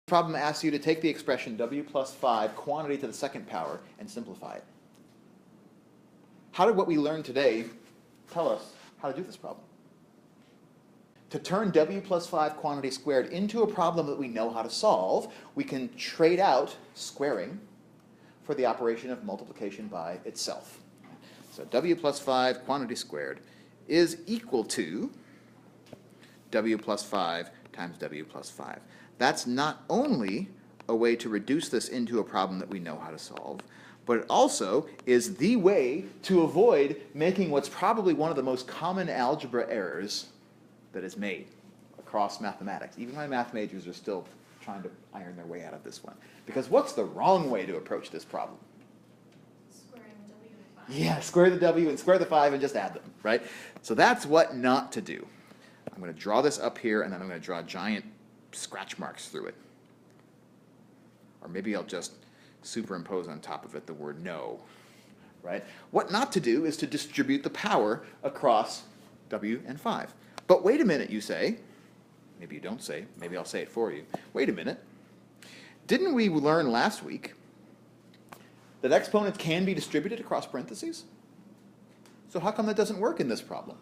Problem asks you to take the expression w plus 5 quantity to the second power and simplify it. How did what we learned today tell us how to do this problem? To turn w plus 5 quantity squared into a problem that we know how to solve, we can trade out squaring for the operation of multiplication by itself. So w plus 5 quantity squared is equal to w plus 5 times w plus 5. That's not only a way to reduce this into a problem that we know how to solve, but it also is the way to avoid making what's probably one of the most common algebra errors that is made across mathematics. Even my math majors are still trying to iron their way out of this one. Because what's the wrong way to approach this problem? Squaring the w and 5. Yeah, square the w and square the 5 and just add them, right? So that's what not to do. I'm going to draw this up here, and then I'm going to draw giant scratch marks through it. Or maybe I'll just superimpose on top of it the word no, right? What not to do is to distribute the power across w and 5. But wait a minute, you say. Maybe you don't say. Maybe I'll say it for you. Wait a minute. Didn't we learn last week that exponents can be distributed across parentheses? So how come that doesn't work in this problem?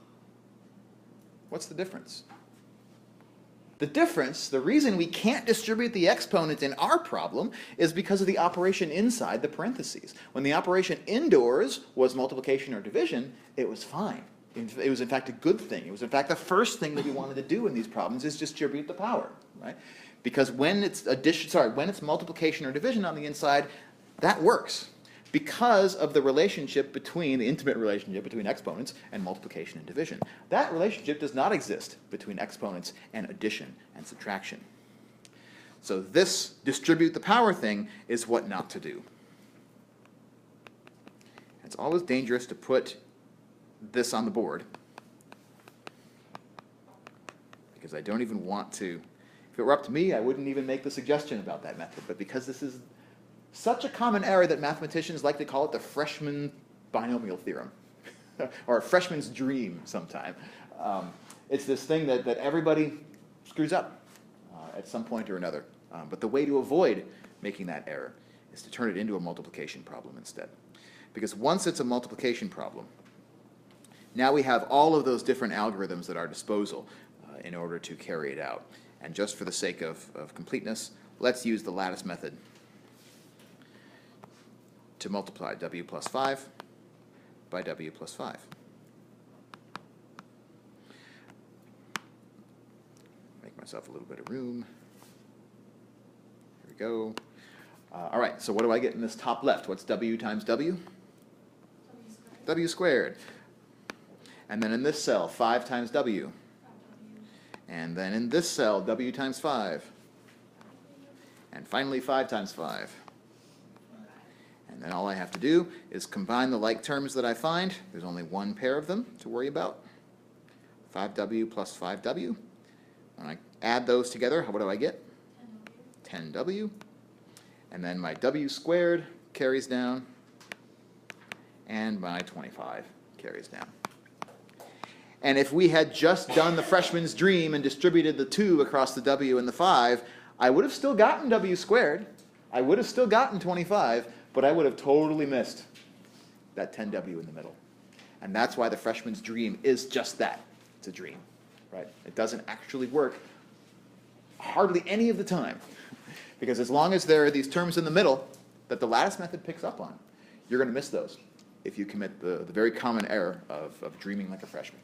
What's the difference? The difference, the reason we can't distribute the exponent in our problem is because of the operation inside the parentheses. When the operation indoors was multiplication or division, it was fine. It was in fact a good thing. It was in fact the first thing that we wanted to do in these problems is distribute the power, right? Because when it's when it's multiplication or division on the inside, that works because of the relationship between, the intimate relationship between exponents and multiplication and division. That relationship does not exist between exponents and addition and subtraction. So this distribute the power thing is what not to do. It's always dangerous to put this on the board because I don't even want to. If it were up to me, I wouldn't even make the suggestion about that method. But because this is such a common error that mathematicians like to call it the freshman binomial theorem, or a freshman's dream sometime. It's this thing that everybody screws up at some point or another. But the way to avoid making that error is to turn it into a multiplication problem instead. Because once it's a multiplication problem, now we have all of those different algorithms at our disposal in order to carry it out. And just for the sake of completeness, let's use the lattice method to multiply w plus 5 by w plus 5. Make myself a little bit of room. Here we go. All right, so what do I get in this top left? What's w times w? W squared. And then in this cell, 5 times w. And then in this cell, w times 5. And finally, 5 times 5. And then all I have to do is combine the like terms that I find. There's only one pair of them to worry about. 5w plus 5w. When I add those together, what do I get? 10w. And then my w squared carries down. And my 25 carries down. And if we had just done the freshman's dream and distributed the 2 across the w and the 5, I would have still gotten w squared. I would have still gotten 25, but I would have totally missed that 10w in the middle. And that's why the freshman's dream is just that. It's a dream, right? It doesn't actually work hardly any of the time. Because as long as there are these terms in the middle that the lattice method picks up on, you're going to miss those if you commit the very common error of dreaming like a freshman.